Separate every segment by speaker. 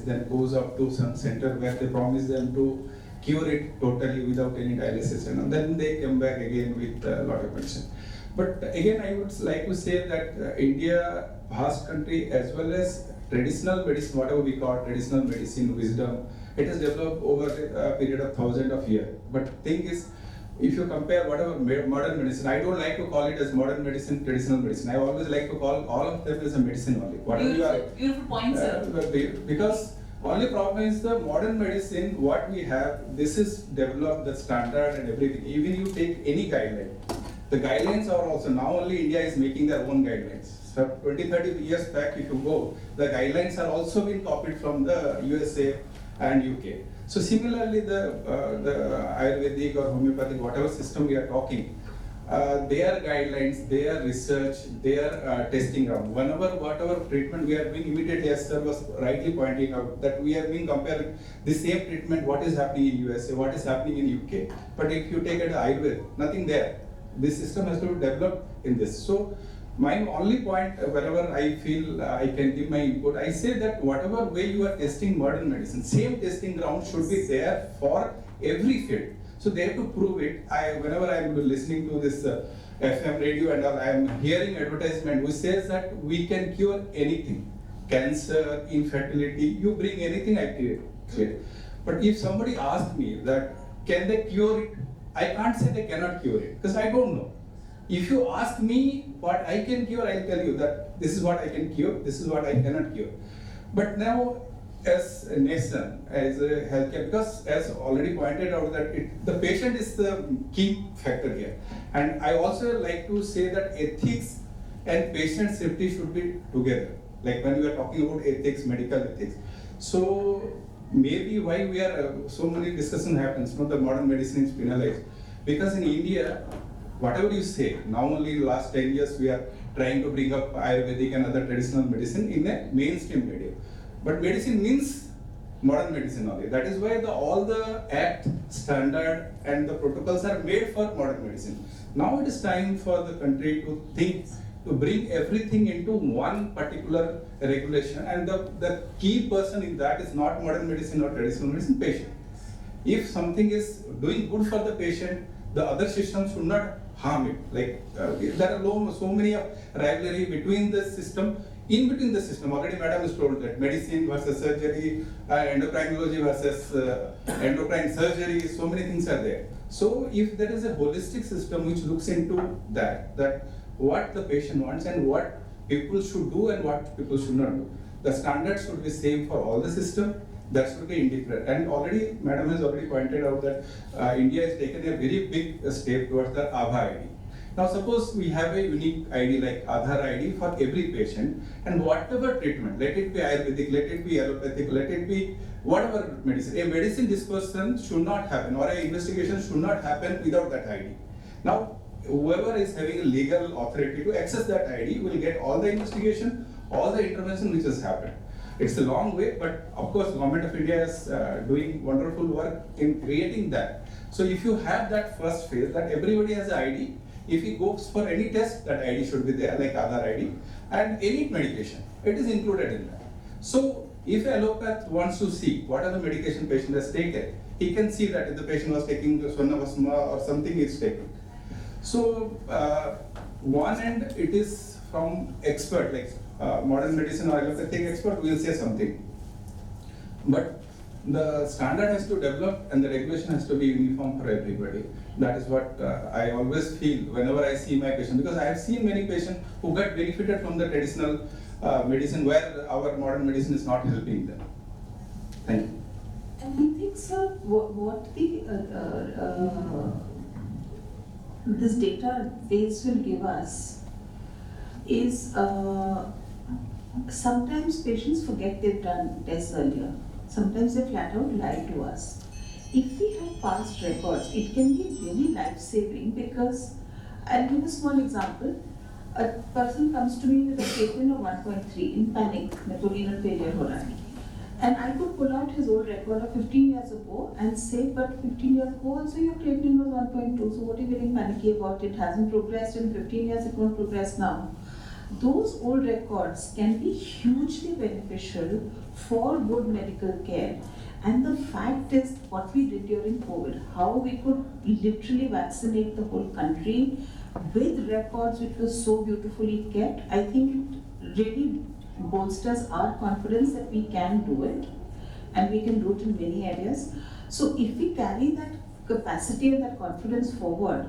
Speaker 1: then goes up to some center where they promise them to cure it totally without any dialysis, and then they come back again with a lot of medicine. But again, I would like to say that India, vast country, as well as traditional medicine, whatever we call traditional medicine, wisdom, it has developed over a period of thousands of years. But thing is, if you compare whatever modern medicine, I don't like to call it as modern medicine, traditional medicine. I always like to call all of them as a medicine only. Whatever
Speaker 2: Beautiful point, sir.
Speaker 1: Because only problem is the modern medicine, what we have, this is developed, the standard and everything. Even you take any guideline, the guidelines are also, now only India is making their own guidelines. So 20-30 years back, if you go, the guidelines are also been copied from the USA and UK. So similarly, the Ayurvedic or homeopathic, whatever system we are talking, their guidelines, their research, their testing ground. Whatever treatment we are doing, immediately as sir was rightly pointing out that we have been comparing the same treatment, what is happening in USA, what is happening in UK. But if you take it Ayurveda, nothing there. This system has to be developed in this. So my only point, wherever I feel I can give my input, I say that whatever way you are testing modern medicine, same testing ground should be there for every field. So they have to prove it. Whenever I am listening to this FM radio and all, I am hearing advertisement which says that we can cure anything. Cancer, infertility, you bring anything, I clear. But if somebody asks me that can they cure it, I can't say they cannot cure it because I don't know. If you ask me what I can cure, I'll tell you that this is what I can cure, this is what I cannot cure. But now, as a nation, as a healthcare, because as already pointed out that the patient is the key factor here. And I also like to say that ethics and patient safety should be together. Like when we are talking about ethics, medical ethics. So maybe why we are, so many discussion happens, the modern medicine is penalized. Because in India, whatever you say, now only last 10 years we are trying to bring up Ayurvedic and other traditional medicine in a mainstream media. But medicine means modern medicine only. That is why all the act, standard and the protocols are made for modern medicine. Now it is time for the country to think, to bring everything into one particular regulation, and the key person in that is not modern medicine or traditional medicine, patient. If something is doing good for the patient, the other systems should not harm it. Like there are so many rivalry between the system, in between the system. Already madam has told that medicine versus surgery, endocrinology versus endocrine surgery, so many things are there. So if there is a holistic system which looks into that what the patient wants and what people should do and what people should not do. The standards should be same for all the system. That should be indifferent. And already, madam has already pointed out that India has taken a very big step towards the Aadhaar ID. Now suppose we have a unique ID like Aadhaar ID for every patient, and whatever treatment, let it be Ayurvedic, let it be allopathic, let it be whatever medicine, a medicine dispersion should not happen or an investigation should not happen without that ID. Now, whoever is having a legal authority to access that ID will get all the investigation, all the intervention which has happened. It's a long way, but of course, Government of India is doing wonderful work in creating that. So if you have that first phase, that everybody has an ID, if he goes for any test, that ID should be there, like Aadhaar ID, and any medication, it is included in that. So if an allopath wants to see what are the medication patient has taken, he can see that if the patient was taking Swarnavasma or something he is taking. So one end it is from expert, like modern medicine or allopathic expert will say something. But the standard has to develop and the regulation has to be uniform for everybody. That is what I always feel whenever I see my patient, because I have seen many patients who got benefited from the traditional medicine where our modern medicine is not helping them. Thank you.
Speaker 2: And I think, sir, what this database will give us is sometimes patients forget they've done tests earlier. Sometimes they flat out lie to us. If we have past records, it can be really life-saving because, I'll give a small example. A person comes to me with a creatinine of 1.3 in panic, renal failure ho raha hai. And I could pull out his old record of 15 years ago and say, but 15 years ago also your creatinine was 1.2, so what are you getting panicky about? It hasn't progressed in 15 years, it won't progress now. Those old records can be hugely beneficial for good medical care. And the fact is, what we did during COVID, how we could literally vaccinate the whole country with records which were so beautifully kept, I think it really bolsters our confidence that we can do it and we can do it in many areas. So if we carry that capacity and that confidence forward,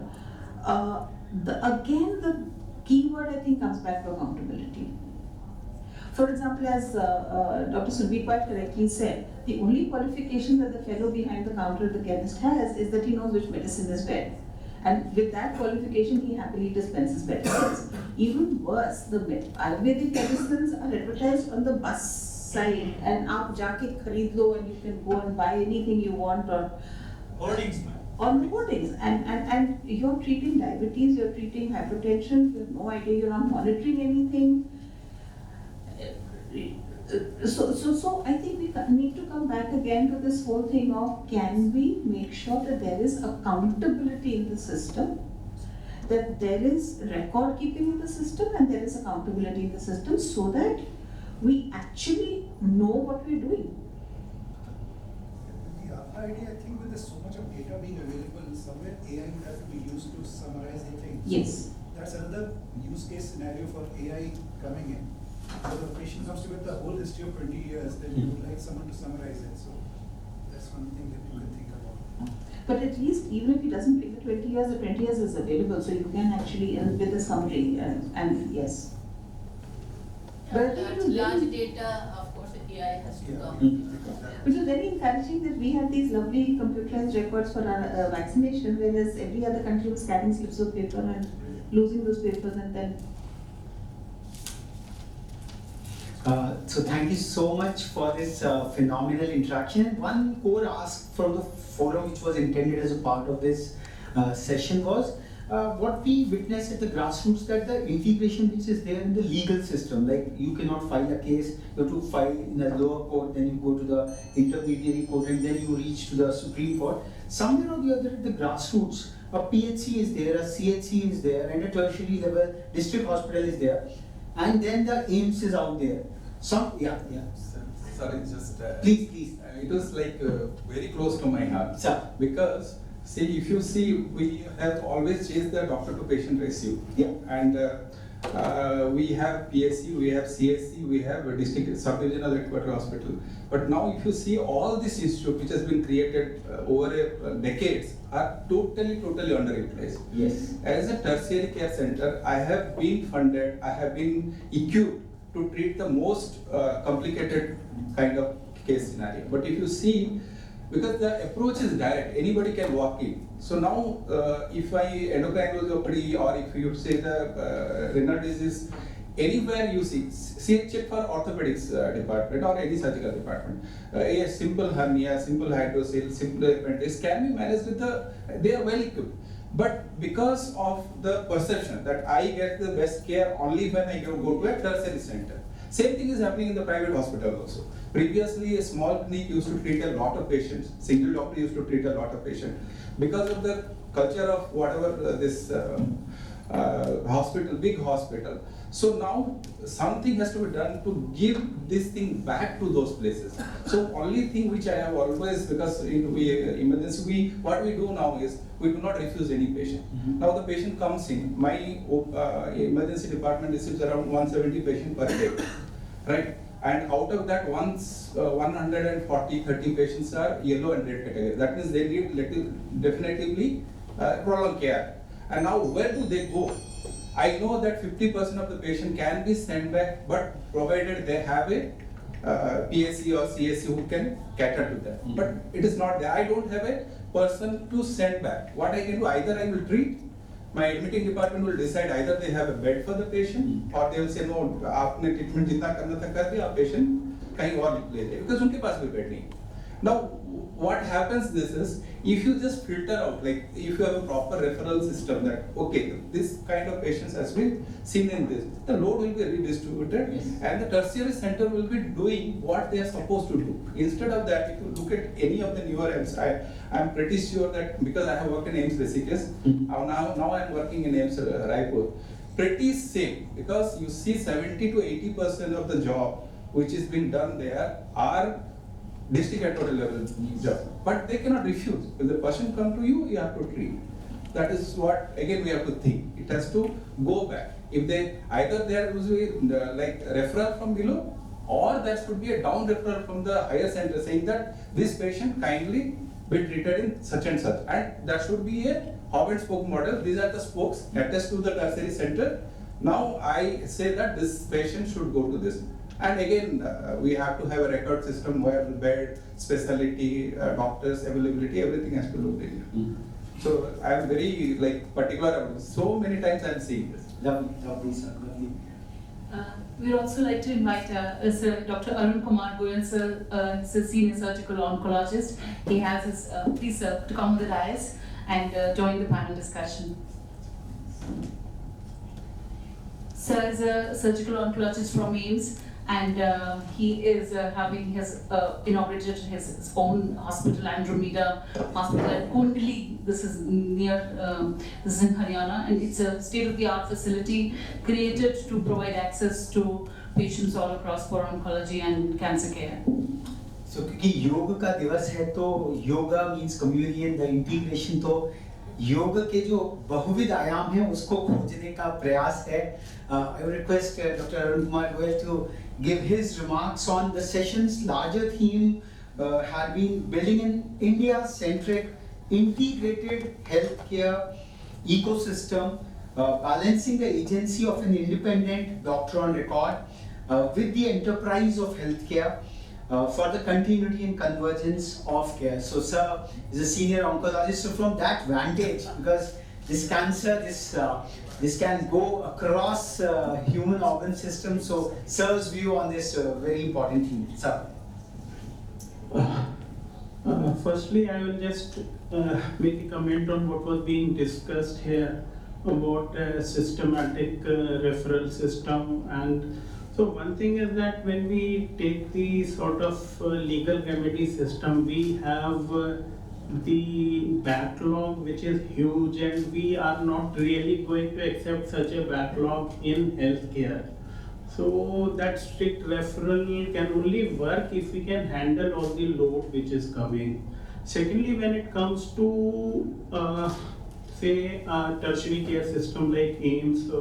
Speaker 2: again the keyword I think comes back to accountability. For example, as Dr. Surbhi quite correctly said, the only qualification that the fellow behind the counter, the chemist, has is that he knows which medicine is where. And with that qualification, he happily dispenses medicines. Even worse, the Ayurvedic medicines are advertised on the bus side, and aap jaake khareed lo, and you can go and buy anything you want
Speaker 3: Hoardings, man.
Speaker 2: on the hoardings. And you're treating diabetes, you're treating hypertension, you have no idea, you're not monitoring anything. So I think we need to come back again to this whole thing of, can we make sure that there is accountability in the system, that there is record keeping in the system and there is accountability in the system, so that we actually know what we're doing.
Speaker 4: The other idea, I think, with so much of data being available, somewhere AI would have to be used to summarize the things.
Speaker 2: Yes.
Speaker 4: That's another use case scenario for AI coming in. So the patient comes to with the whole history of 20 years, then you would like someone to summarize it. So that's one thing that you can think about.
Speaker 2: But at least, even if he doesn't bring the 20 years, the 20 years is available, so you can actually, with a summary, and yes. But it was
Speaker 5: large
Speaker 2: very-
Speaker 5: data, of course, AI has to
Speaker 4: Yeah.
Speaker 5: come.
Speaker 2: Which was very encouraging that we had these lovely computerized records for our vaccination, whereas every other country was carrying slips of paper and losing those papers and then.
Speaker 6: So thank you so much for this phenomenal interaction. One core ask from the forum, which was intended as a part of this session, was what we witnessed at the grassroots, that the integration which is there in the legal system, like you cannot file a case, you have to file in a lower court, then you go to the intermediary court, and then you reach to the Supreme Court. Somewhere or the other at the grassroots, a PHC is there, a CHC is there, and a tertiary level district hospital is there, and then the AIIMS is out there. Yeah.
Speaker 1: Sorry, just.
Speaker 6: Please.
Speaker 1: It was like very close to my heart.
Speaker 6: Sir.
Speaker 1: Because, see, if you see, we have always chased the doctor to patient ratio.
Speaker 6: Yeah.
Speaker 1: And we have PSC, we have CSC, we have a district sub-regional headquarter hospital. But now if you see all this institute which has been created over decades are totally underutilized.
Speaker 6: Yes.
Speaker 1: As a tertiary care center, I have been funded, I have been equipped to treat the most complicated kind of case scenario. But if you see, because the approach is direct, anybody can walk in. So now, if I endocrinology or if you say the renal disease, anywhere you see check for orthopedics department or any surgical department. A simple hernia, simple hydrocele, simple appendix can be managed with they are well equipped. But because of the perception that I get the best care only when I go to a tertiary center. Same thing is happening in the private hospital also. Previously, a small clinic used to treat a lot of patients. Single doctor used to treat a lot of patients. Because of the culture of whatever this hospital, big hospital. So now something has to be done to give this thing back to those places. So only thing which I have always, because in emergency, what we do now is we do not refuse any patient.
Speaker 6: Mm-hmm.
Speaker 1: Now the patient comes in, my emergency department receives around 170 patients per day, right? And out of that, 130 patients are yellow and red category. That means they need definitively prolonged care. And now where do they go? I know that 50% of the patient can be sent back, but provided they have a PSC or CSC who can cater to them.
Speaker 6: Mm-hmm.
Speaker 1: But it is not there. I don't have a person to send back. What I can do, either I will treat, my admitting department will decide either they have a bed for the patient or they will say no, आपने treatment जितना करना था कर दिया, patient कहीं और ले ले, because उनके पास भी bed नहीं. Now, what happens this is, if you just filter out, like if you have a proper referral system that, okay, this kind of patients has been seen in this, the load will be redistributed,
Speaker 6: Yes.
Speaker 1: and the tertiary center will be doing what they are supposed to do. Instead of that, if you look at any of the newer AIIMS, I'm pretty sure that because I have worked in AIIMS Rishikesh, now I'm working in AIIMS Raipur, pretty same, because you see 70 to 80% of the job which is being done there are district headquarters level job, but they cannot refuse. If the person come to you, you have to treat. That is what again we have to think. It has to go back. If they either there was like referral from below, or there should be a down referral from the higher center saying that this patient kindly be treated in such and such, and that should be a hub and spoke model. These are the spokes attached to the tertiary center. Now I say that this patient should go to this, and again we have to have a record system where the bed, specialty, doctors, availability, everything has to look in. So I am very like particular about this. So many times I am seeing this.
Speaker 6: Lovely, sir, lovely.
Speaker 5: We'd also like to invite Sir Dr. Arun Kumar Goyal, sir, he's a senior surgical oncologist. He has his, please sir, to come on the dais and join the panel discussion. Sir is a surgical oncologist from AIIMS, and he is inaugurated his own hospital, Andromeda Hospital at Kundli. This is this is in Haryana, and it's a state-of-the-art facility created to provide access to patients all across for oncology and cancer care.
Speaker 6: So क्योंकि योग का दिवस है तो yoga means communion the integration, तो योग के जो बहुविध आयाम हैं उसको खोजने का प्रयास है. I would request Dr. Arun Kumar Goyal to give his remarks on the session's larger theme had been building an India-centric integrated healthcare ecosystem, balancing the agency of an independent doctor on record with the enterprise of healthcare for the continuity and convergence of care. So sir is a senior oncologist, so from that vantage, because this cancer, this can go across human organ system, so sir's view on this very important theme. Sir.
Speaker 7: Firstly, I will just make a comment on what was being discussed here about a systematic referral system. And so one thing is that when we take the sort of legal remedy system, we have the backlog which is huge, and we are not really going to accept such a backlog in healthcare. So that strict referral can only work if we can handle all the load which is coming. Secondly, when it comes to say a tertiary care system like AIIMS, so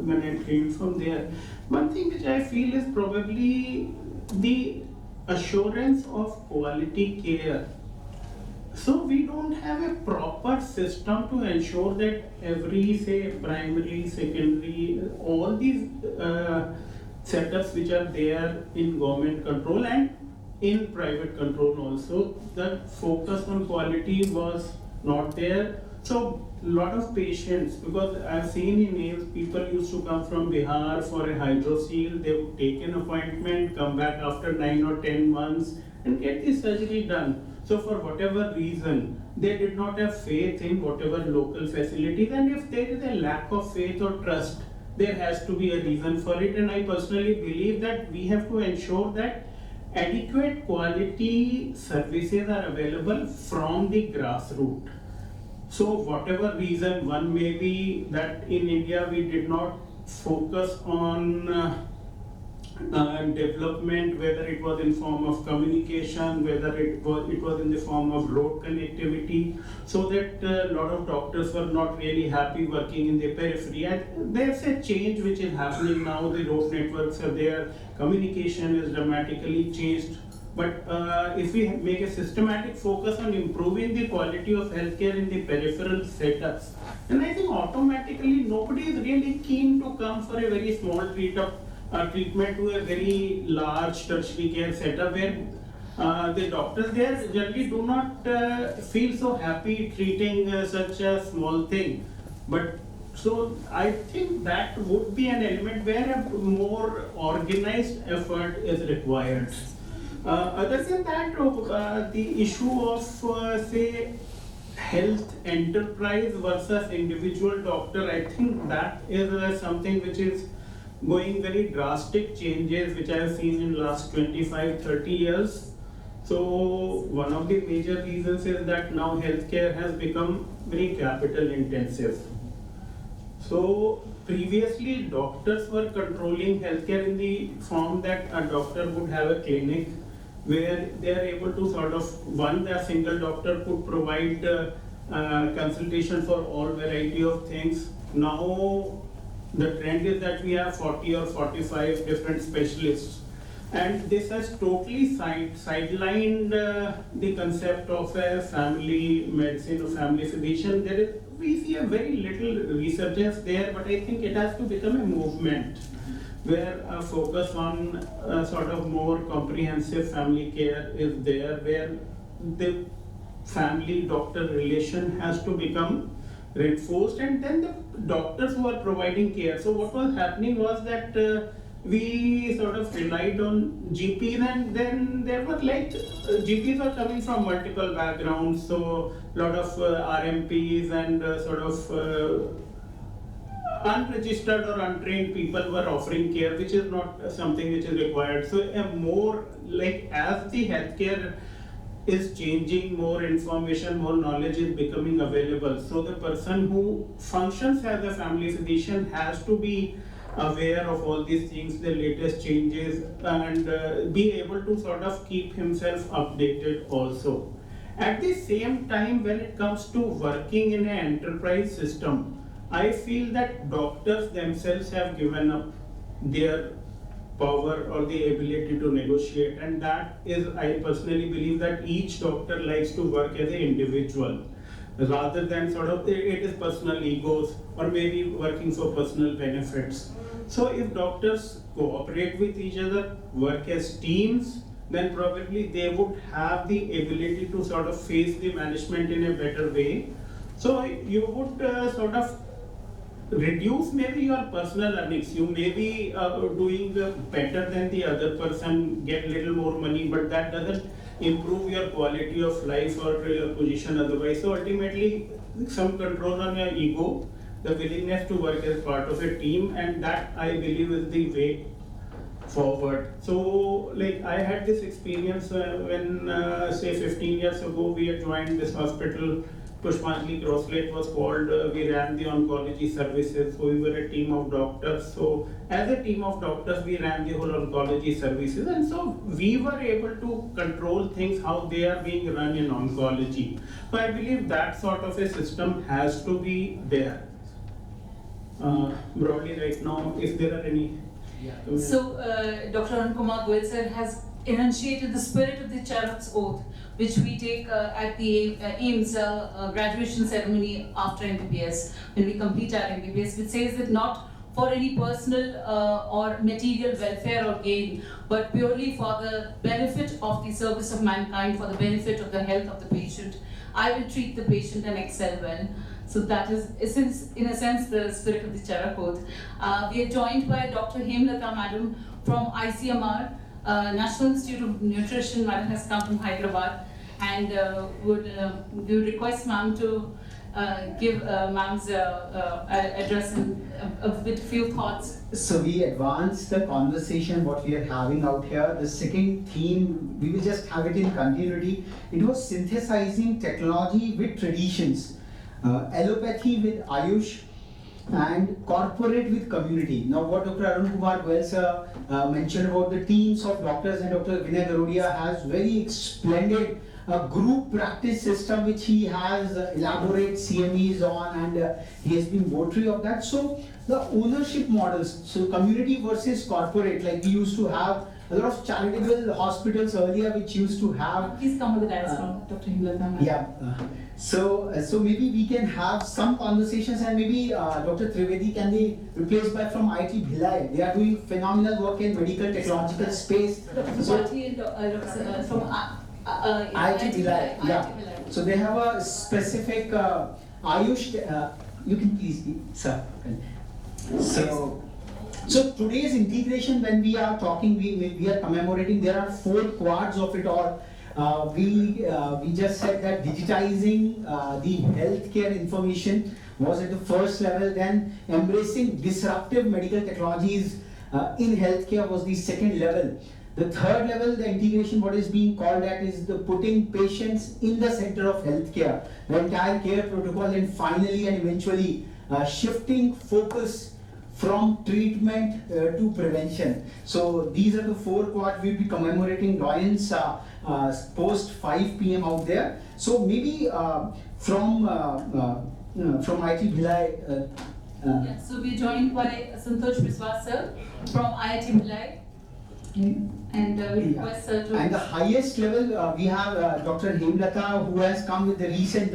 Speaker 7: when I trained from there, one thing which I feel is probably the assurance of quality care. So we don't have a proper system to ensure that every, say, primary, secondary, all these setups which are there in government control and in private control also, the focus on quality was not there. So a lot of patients, because I've seen in AIIMS, people used to come from Bihar for a hydrocele, they would take an appointment, come back after 9 or 10 months and get the surgery done. So for whatever reason, they did not have faith in whatever local facilities, and if there is a lack of faith or trust, there has to be a reason for it. And I personally believe that we have to ensure that adequate quality services are available from the grassroots. So whatever reason, one may be that in India we did not focus on development, whether it was in form of communication, whether it was in the form of road connectivity, so that a lot of doctors were not really happy working in the periphery. And there's a change which is happening now. The road networks are there, communication is dramatically changed. But if we make a systematic focus on improving the quality of healthcare in the peripheral setups, then I think automatically nobody is really keen to come for a very small treatment to a very large tertiary care setup where the doctors there generally do not feel so happy treating such a small thing. But so I think that would be an element where a more organized effort is required. Other than that, the issue of say health enterprise versus individual doctor, I think that is something which is going very drastic changes which I have seen in last 25-30 years. So one of the major reasons is that now healthcare has become very capital intensive. So previously doctors were controlling healthcare in the form that a doctor would have a clinic where they are able to sort of, a single doctor could provide consultation for all variety of things. Now the trend is that we have 40 or 45 different specialists, and this has totally sidelined the concept of a family medicine or family physician. We see a very little resurgence there, but I think it has to become a movement where a focus on sort of more comprehensive family care is there, where the family doctor relation has to become reinforced, and then the doctors who are providing care. So what was happening was that we sort of relied on GPs, and then there were GPs were coming from multiple backgrounds, so a lot of RMPs and sort of unregistered or untrained people were offering care, which is not something which is required. So a more as the healthcare is changing, more information, more knowledge is becoming available. So the person who functions as a family physician has to be aware of all these things, the latest changes, and be able to sort of keep himself updated also. At the same time, when it comes to working in an enterprise system, I feel that doctors themselves have given up their power or the ability to negotiate, and that is, I personally believe that each doctor likes to work as an individual rather than sort of it is personal egos or maybe working for personal benefits. So if doctors cooperate with each other, work as teams, then probably they would have the ability to sort of face the management in a better way. So you would sort of reduce maybe your personal earnings. You may be doing better than the other person, get little more money, but that doesn't improve your quality of life or your position otherwise. So ultimately, some control on your ego, the willingness to work as part of a team, and that I believe is the way forward. So I had this experience when say 15 years ago we had joined this hospital. Pushpanjali Crosslake was called. We ran the oncology services, so we were a team of doctors. So as a team of doctors, we ran the whole oncology services, and so we were able to control things how they are being run in oncology. So I believe that sort of a system has to be there. Broadly right now, if there are any.
Speaker 5: So, Dr. Arun Kumar Goel sir has enunciated the spirit of the Charak's oath, which we take at the AIMS graduation ceremony after MBBS, when we complete our MBBS, which says that not for any personal or material welfare or gain, but purely for the benefit of the service of mankind, for the benefit of the health of the patient, I will treat the patient and excel well. So that is, in a sense, the spirit of the Charak oath. We are joined by Dr. Hemlata Madam from ICMR, National Institute of Nutrition. Madam has come from Hyderabad, and would request ma'am to give ma'am's address and with few thoughts.
Speaker 6: So we advance the conversation what we are having out here. The second theme, we will just have it in continuity. It was synthesizing technology with traditions. Allopathy with Ayush, and corporate with community. Now what Dr. Arun Kumar Goel sir mentioned about the teams of doctors, and Dr. Vinay Garodia has very splendid group practice system which he has elaborate CMEs on, and he has been votary of that. So the ownership models, so community versus corporate, like we used to have a lot of charitable hospitals earlier which used to have.
Speaker 5: Please come with the dais from Dr. Hemlata.
Speaker 6: Yeah. So maybe we can have some conversations, and maybe Dr. Trivedi can be replaced by from IIT Bhilai. They are doing phenomenal work in medical technological space.
Speaker 5: Dr.
Speaker 6: So
Speaker 5: Tripathi and Dr. from
Speaker 6: IIT Bhilai, yeah. So they have a specific Ayush. You can please, sir. So today's integration, when we are talking, we are commemorating. There are 4 quads of it all. We just said that digitizing the healthcare information was at the first level, then embracing disruptive medical technologies in healthcare was the second level. The third level, the integration, what is being called at, is the putting patients in the center of healthcare, the entire care protocol, and finally and eventually shifting focus from treatment to prevention. So these are the 4 quad we'll be commemorating Doyen's post 5 p.m. out there. So maybe from IIT Bhilai.
Speaker 5: Yeah, so we're joined by Santosh Biswas sir from IIT Bhilai. And we request sir to.
Speaker 6: And the highest level, we have Dr. Hemlata, who has come with the recent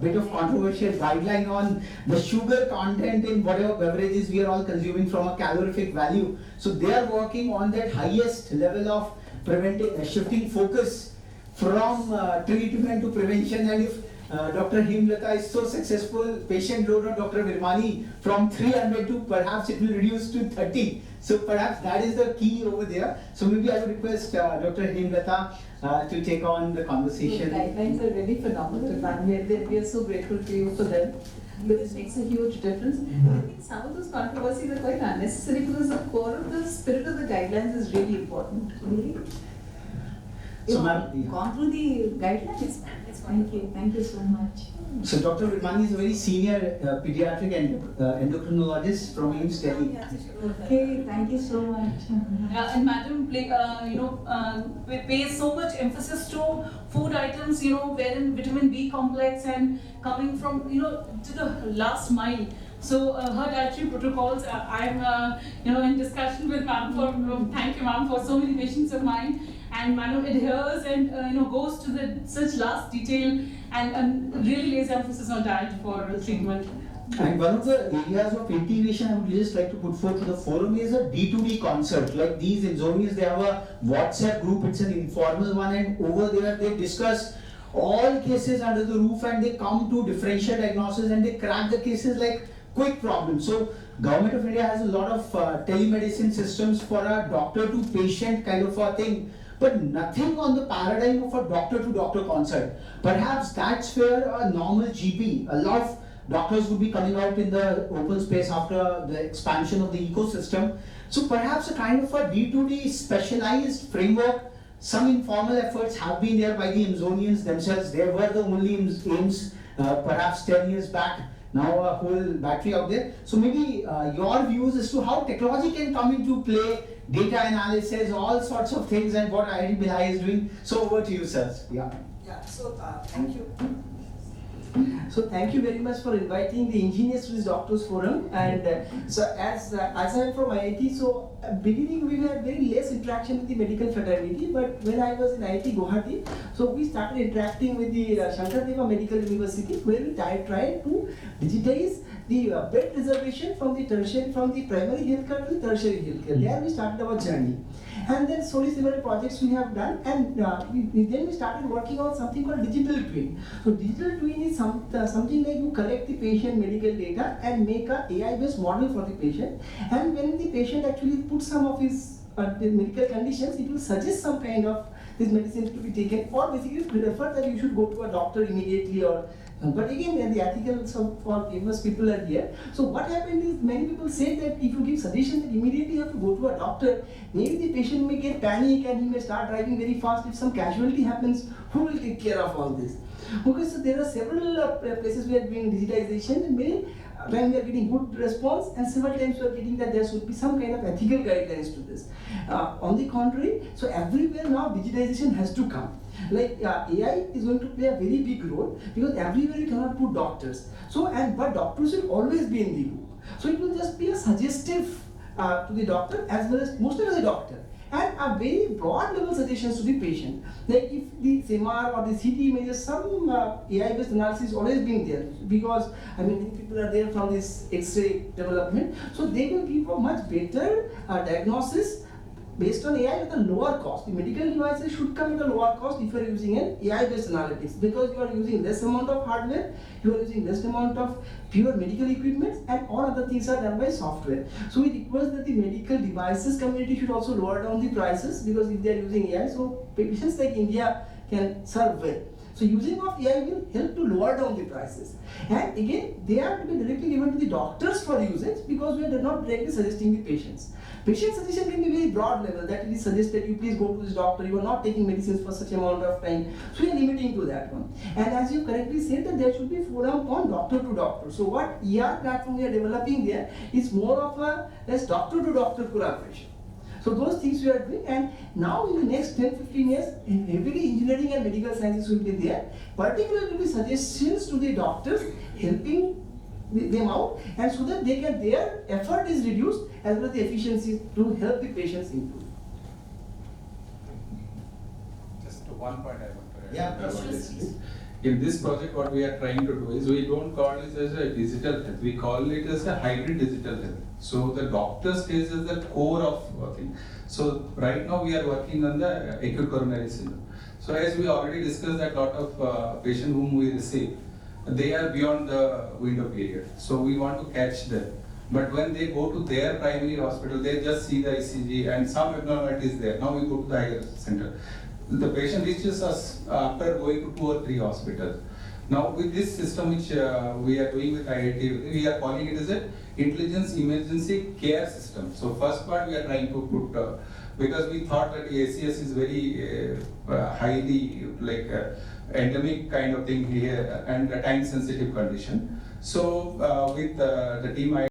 Speaker 6: bit of controversial guideline on the sugar content in whatever beverages we are all consuming from a calorific value. So they are working on that highest level of preventing, shifting focus from treatment to prevention. And if Dr. Hemlata is so successful, patient load of Dr. Virmani from 300 to perhaps it will reduce to 30. So perhaps that is the key over there. So maybe I would request Dr. Hemlata to take on the conversation.
Speaker 2: The guidelines are really phenomenal, and we are so grateful to you for them, because it makes a huge difference. I think some of those controversies are quite unnecessary, because the core of the spirit of the guidelines is really important.
Speaker 6: So,
Speaker 2: You've
Speaker 6: ma'am,
Speaker 2: gone through the guidelines. Thank you so much.
Speaker 6: So Dr. Virmani is a very senior pediatric endocrinologist from AIIMS Delhi.
Speaker 2: Okay, thank you so much.
Speaker 5: And madam, we pay so much emphasis to food items, wherein vitamin B complex and coming from, to the last mile. So her dietary protocols, I'm, in discussion with ma'am thank you ma'am for so many patients of mine. And madam adheres and goes to the such last detail and really lays emphasis on diet for treatment.
Speaker 6: And one of the areas of integration I would just like to put forth to the forum is a D2D concept. Like these Insomnias, they have a WhatsApp group, it's an informal one, and over there they discuss all cases under the roof and they come to differential diagnosis and they crack the cases like quick problems. So Government of India has a lot of telemedicine systems for a doctor to patient kind of a thing, but nothing on the paradigm of a doctor to doctor consult. Perhaps that's where a normal GP, a lot of doctors would be coming out in the open space after the expansion of the ecosystem. So perhaps a kind of a D2D specialized framework. Some informal efforts have been there by the Amazonians themselves. They were the only AIIMS perhaps 10 years back. Now a whole battery out there. So maybe your views as to how technology can come into play, data analysis, all sorts of things, and what IIT Bhilai is doing. So over to you, sirs. Yeah.
Speaker 8: Yeah, so thank you. So thank you very much for inviting the engineers to this Doctors Forum. And so as I'm from IIT, so beginning we had very less interaction with the medical fraternity, but when I was in IIT Guwahati, so we started interacting with the Shankardeva Medical University, where we tried to digitize the bed reservation from the primary healthcare to the tertiary healthcare. There we started our journey. And then slowly several projects we have done, and then we started working on something called digital twin. So digital twin is something like you collect the patient medical data and make a AI-based model for the patient. And when the patient actually puts some of his the medical conditions, it will suggest some kind of this medicine to be taken, or basically prefer that you should go to a doctor immediately. Or but again, the articles for famous people are here. So what happened is many people say that if you give suggestion that immediately you have to go to a doctor, maybe the patient may get panic and he may start driving very fast. If some casualty happens, who will take care of all this? Okay, so there are several places we are doing digitization, and many when we are getting good response, and several times we are getting that there should be some kind of ethical guidelines to this. On the contrary, so everywhere now digitization has to come. Like AI is going to play a very big role, because everywhere you cannot put doctors. So but doctors will always be in the loop. So it will just be a suggestive to the doctor as well as mostly to the doctor, and a very broad level suggestions to the patient. Like if the SEMAR or the CT images, some AI-based analysis is always being there, because many people are there from this X-ray development. So they will give a much better diagnosis based on AI at a lower cost. The medical devices should come at a lower cost if you are using an AI-based analytics, because you are using less amount of hardware, you are using less amount of pure medical equipment, and all other things are done by software. So we request that the medical devices community should also lower down the prices, because if they are using AI, so patients like India can serve well. So using of AI will help to lower down the prices. And again, they are to be directly given to the doctors for usage because we are not directly suggesting the patients. Patient suggestion can be very broad level, that it is suggested you please go to this doctor, you are not taking medicines for such amount of time. So we are limiting to that one. And as you correctly said that there should be forum on doctor to doctor. So what ER platform we are developing there is more of a less doctor to doctor collaboration. So those things we are doing, and now in the next 10-15 years, heavily engineering and medical sciences will be there. Particularly will be suggestions to the doctors helping them out, and so that they can, their effort is reduced as well as the efficiency to help the patients improve.
Speaker 1: Just one point I want to add.
Speaker 6: Yeah,
Speaker 1: about
Speaker 5: please.
Speaker 1: this. In this project, what we are trying to do is we don't call it as a digital health, we call it as a hybrid digital health. So the doctor stays as the core of working. So right now we are working on the acute coronary syndrome. So as we already discussed that lot of patients whom we receive, they are beyond the window period. So we want to catch them. But when they go to their primary hospital, they just see the ECG and some abnormalities there. Now we go to the higher center. The patient reaches us after going to 2 or 3 hospitals. Now with this system which we are doing with IIT, we are calling it as a intelligence emergency care system. So first part we are trying to put, because we thought that ACS is very highly like endemic kind of thing here and a time sensitive condition. So with the team